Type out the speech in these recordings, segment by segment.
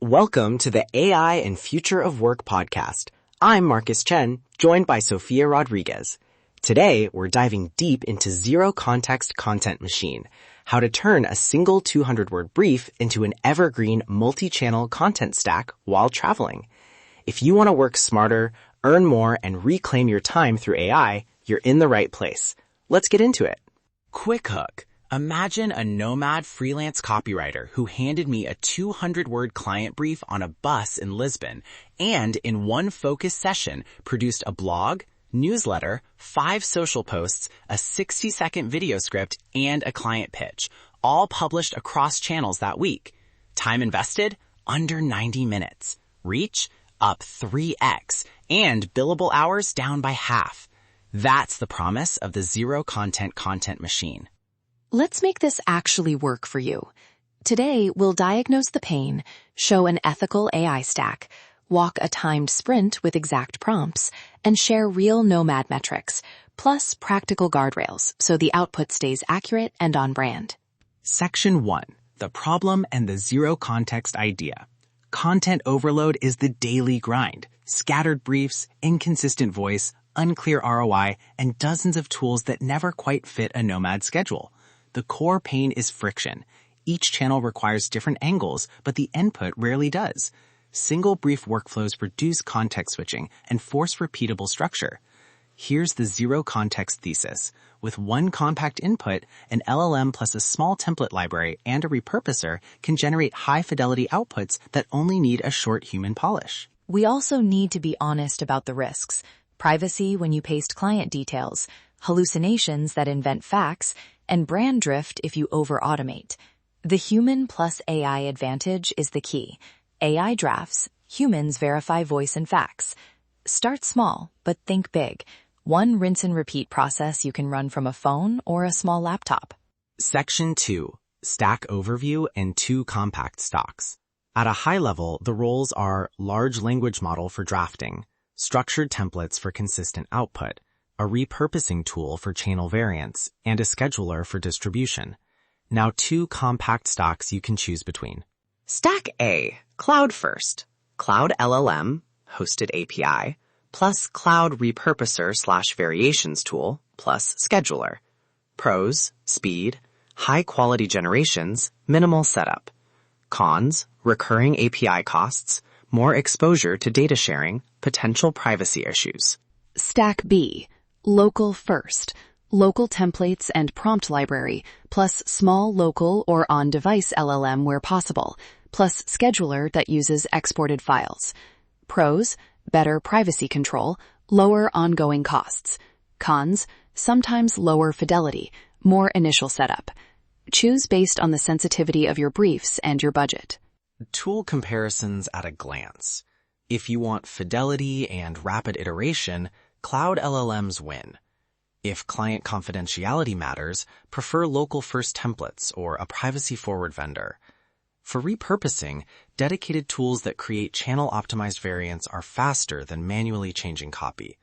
Welcome to the AI and Future of Work podcast. I'm Marcus Chen, joined by Sophia Rodriguez. Today, we're diving deep into zero-context content machine, how to turn a single 200-word brief into an evergreen multi-channel content stack while traveling. If you want to work smarter, earn more, and reclaim your time through AI, you're in the right place. Let's get into it. Quick hook. Imagine a nomad freelance copywriter who handed me a 200-word client brief on a bus in Lisbon and in one focused session produced a blog, newsletter, 5 social posts, a 60-second video script, and a client pitch, all published across channels that week. Time invested? Under 90 minutes. Reach? Up 3x. And billable hours down by half. That's the promise of the zero-content machine. Let's make this actually work for you. Today, we'll diagnose the pain, show an ethical AI stack, walk a timed sprint with exact prompts, and share real Nomad metrics, plus practical guardrails so the output stays accurate and on brand. Section 1. The problem and the zero-context idea. Content overload is the daily grind. Scattered briefs, inconsistent voice, unclear ROI, and dozens of tools that never quite fit a Nomad schedule. The core pain is friction. Each channel requires different angles, but the input rarely does. Single brief workflows reduce context switching and force repeatable structure. Here's the zero context thesis. With one compact input, an LLM plus a small template library and a repurposer can generate high-fidelity outputs that only need a short human polish. We also need to be honest about the risks. Privacy when you paste client details, hallucinations that invent facts, and brand drift if you over-automate. The human plus AI advantage is the key. AI drafts, humans verify voice and facts. Start small, but think big. One rinse and repeat process you can run from a phone or a small laptop. Section 2. Stack overview and 2 compact stocks. At a high level, the roles are large language model for drafting, structured templates for consistent output, a repurposing tool for channel variants, and a scheduler for distribution. Now 2 compact stocks you can choose between. Stack A, Cloud First, Cloud LLM, hosted API, plus Cloud Repurposer/Variations tool, plus scheduler. Pros, speed, high quality generations, minimal setup. Cons, recurring API costs, more exposure to data sharing, potential privacy issues. Stack B, Local First, local templates and prompt library, plus small local or on-device LLM where possible, plus scheduler that uses exported files. Pros, better privacy control, lower ongoing costs. Cons, sometimes lower fidelity, more initial setup. Choose based on the sensitivity of your briefs and your budget. Tool comparisons at a glance. If you want fidelity and rapid iteration, Cloud LLMs win. If client confidentiality matters, prefer local first templates or a privacy-forward vendor. For repurposing, dedicated tools that create channel-optimized variants are faster than manually changing copy.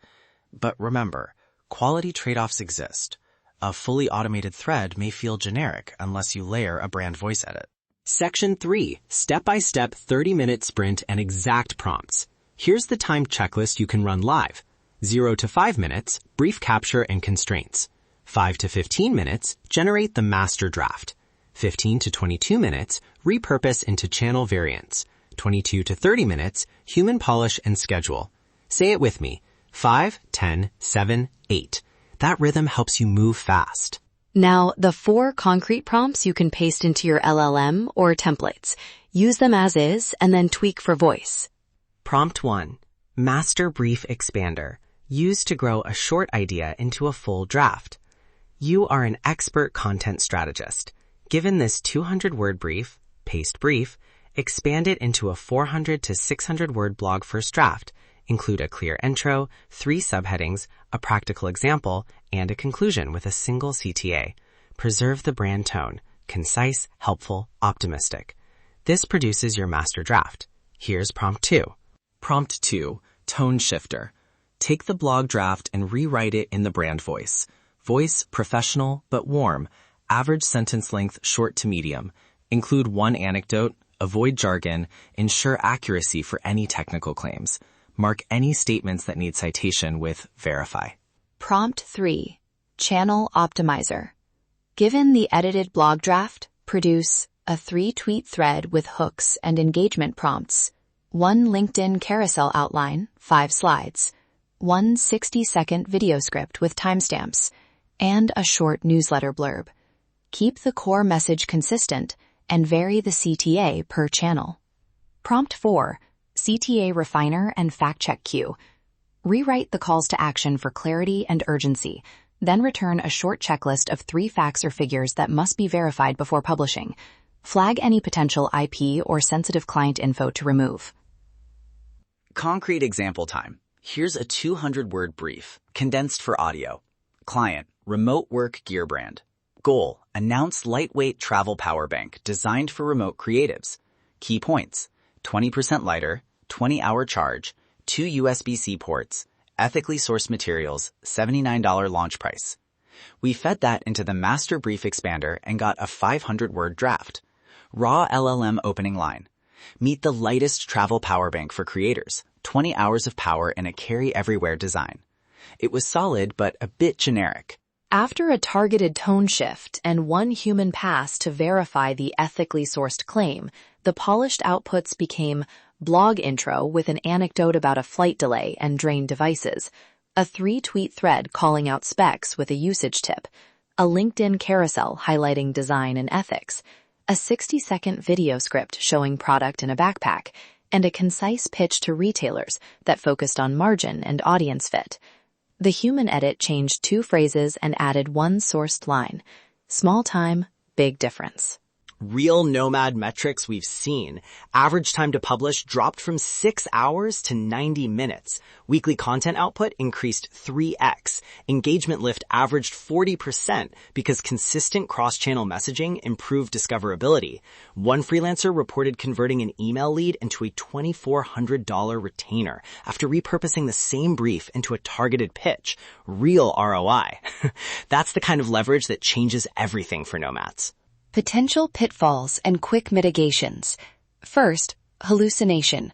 But remember, quality trade-offs exist. A fully automated thread may feel generic unless you layer a brand voice edit. Section 3. Step-by-step 30-minute sprint and exact prompts. Here's the timed checklist you can run live. 0 to 5 minutes, brief capture and constraints. 5 to 15 minutes, generate the master draft. 15 to 22 minutes, repurpose into channel variants. 22 to 30 minutes, human polish and schedule. Say it with me. 5, 10, 7, 8. That rhythm helps you move fast. Now, the 4 concrete prompts you can paste into your LLM or templates. Use them as is and then tweak for voice. Prompt 1. Master Brief Expander. Used to grow a short idea into a full draft. You are an expert content strategist. Given this 200-word brief, paste brief, expand it into a 400 to 600-word blog first draft. Include a clear intro, 3 subheadings, a practical example, and a conclusion with a single CTA. Preserve the brand tone, concise, helpful, optimistic. This produces your master draft. Here's prompt 2. Prompt 2, Tone Shifter. Take the blog draft and rewrite it in the brand voice. Voice, professional, but warm. Average sentence length, short to medium. Include 1 anecdote, avoid jargon, ensure accuracy for any technical claims. Mark any statements that need citation with verify. Prompt 3. Channel Optimizer. Given the edited blog draft, produce a 3-tweet thread with hooks and engagement prompts, 1 LinkedIn carousel outline, 5 slides, 1 60-second video script with timestamps, and a short newsletter blurb. Keep the core message consistent and vary the CTA per channel. Prompt 4. CTA Refiner and Fact Check Queue. Rewrite the calls to action for clarity and urgency, then return a short checklist of 3 facts or figures that must be verified before publishing. Flag any potential IP or sensitive client info to remove. Concrete example time. Here's a 200-word brief, condensed for audio. Client, remote work gear brand. Goal, announce lightweight travel power bank designed for remote creatives. Key points, 20% lighter, 20-hour charge, 2 USB-C ports, ethically sourced materials, $79 launch price. We fed that into the master brief expander and got a 500-word draft. Raw LLM opening line. Meet the lightest travel power bank for creators, 20 hours of power in a carry-everywhere design. It was solid, but a bit generic. After a targeted tone shift and 1 human pass to verify the ethically sourced claim, the polished outputs became blog intro with an anecdote about a flight delay and drained devices, a 3-tweet thread calling out specs with a usage tip, a LinkedIn carousel highlighting design and ethics, a 60-second video script showing product in a backpack, and a concise pitch to retailers that focused on margin and audience fit. The human edit changed 2 phrases and added 1 sourced line. Small time, big difference. Real Nomad metrics we've seen. Average time to publish dropped from 6 hours to 90 minutes. Weekly content output increased 3x. Engagement lift averaged 40% because consistent cross-channel messaging improved discoverability. One freelancer reported converting an email lead into a $2,400 retainer after repurposing the same brief into a targeted pitch. Real ROI. That's the kind of leverage that changes everything for nomads. Potential pitfalls and quick mitigations. First, hallucination.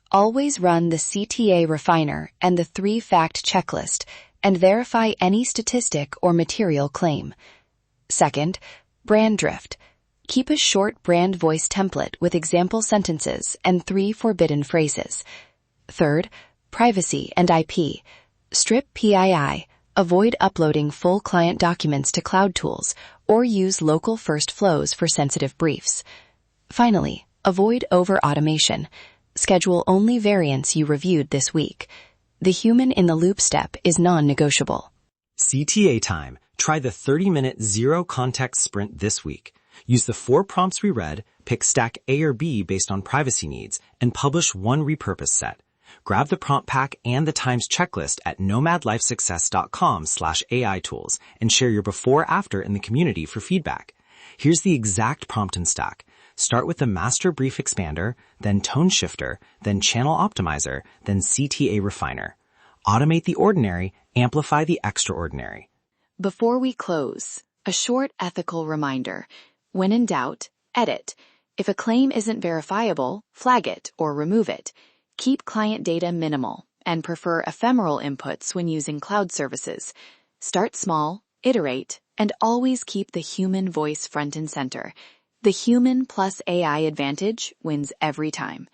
Always run the CTA refiner and the 3-fact checklist and verify any statistic or material claim. Second, brand drift. Keep a short brand voice template with example sentences and 3 forbidden phrases. Third, privacy and IP. Strip PII. Avoid uploading full client documents to cloud tools or use local first flows for sensitive briefs. Finally, avoid over-automation. Schedule only variants you reviewed this week. The human-in-the-loop step is non-negotiable. CTA time. Try the 30-minute zero-context sprint this week. Use the 4 prompts we read, pick stack A or B based on privacy needs, and publish 1 repurposed set. Grab the prompt pack and the times checklist at nomadlifesuccess.com/AI tools and share your before-after in the community for feedback. Here's the exact prompt and stack. Start with the master brief expander, then tone shifter, then channel optimizer, then CTA refiner. Automate the ordinary, amplify the extraordinary. Before we close, a short ethical reminder. When in doubt, edit. If a claim isn't verifiable, flag it or remove it. Keep client data minimal and prefer ephemeral inputs when using cloud services. Start small, iterate, and always keep the human voice front and center. The human plus AI advantage wins every time.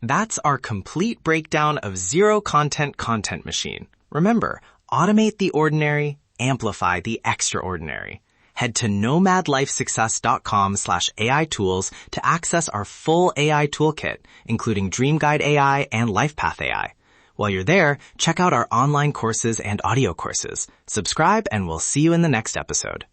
That's our complete breakdown of zero-content content machine. Remember, automate the ordinary, amplify the extraordinary. Head to nomadlifesuccess.com/AI tools to access our full AI toolkit, including Dream Guide AI and LifePath AI. While you're there, check out our online courses and audio courses. Subscribe and we'll see you in the next episode.